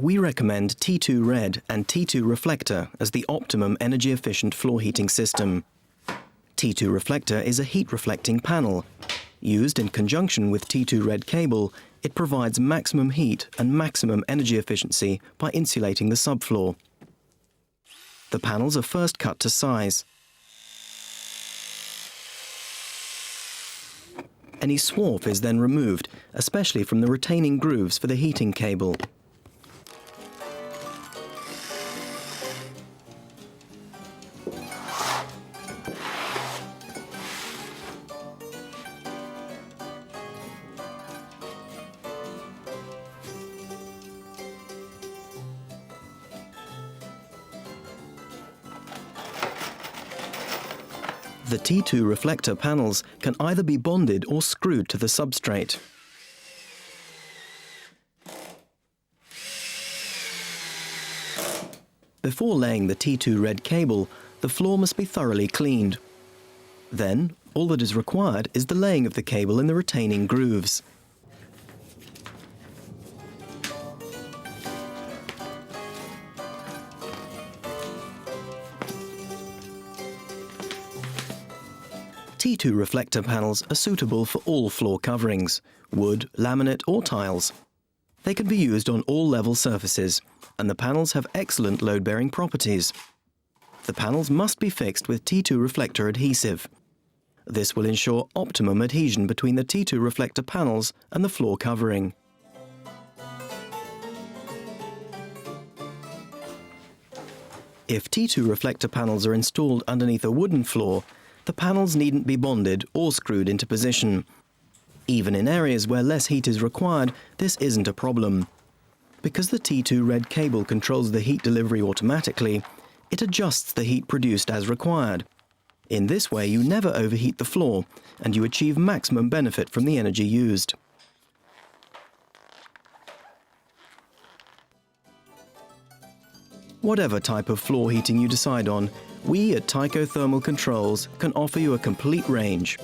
we recommend T2 Red and T2 Reflecta as the optimum energy-efficient floor heating system. T2 Reflecta is a heat-reflecting panel. Used in conjunction with T2 Red cable, it provides maximum heat and maximum energy efficiency by insulating the subfloor. The panels are first cut to size. Any swarf is then removed, especially from the retaining grooves for the heating cable. The T2 Reflecta panels can either be bonded or screwed to the substrate. Before laying the T2 Red cable, the floor must be thoroughly cleaned. Then, all that is required is the laying of the cable in the retaining grooves. T2 Reflecta panels are suitable for all floor coverings, wood, laminate or tiles. They can be used on all level surfaces, and the panels have excellent load-bearing properties. The panels must be fixed with T2 Reflecta adhesive. This will ensure optimum adhesion between the T2 Reflecta panels and the floor covering. If T2 Reflecta panels are installed underneath a wooden floor, the panels needn't be bonded or screwed into position. Even in areas where less heat is required, this isn't a problem. Because the T2 Red cable controls the heat delivery automatically, it adjusts the heat produced as required. In this way, you never overheat the floor, and you achieve maximum benefit from the energy used. Whatever type of floor heating you decide on, we at Tyco Thermal Controls can offer you a complete range.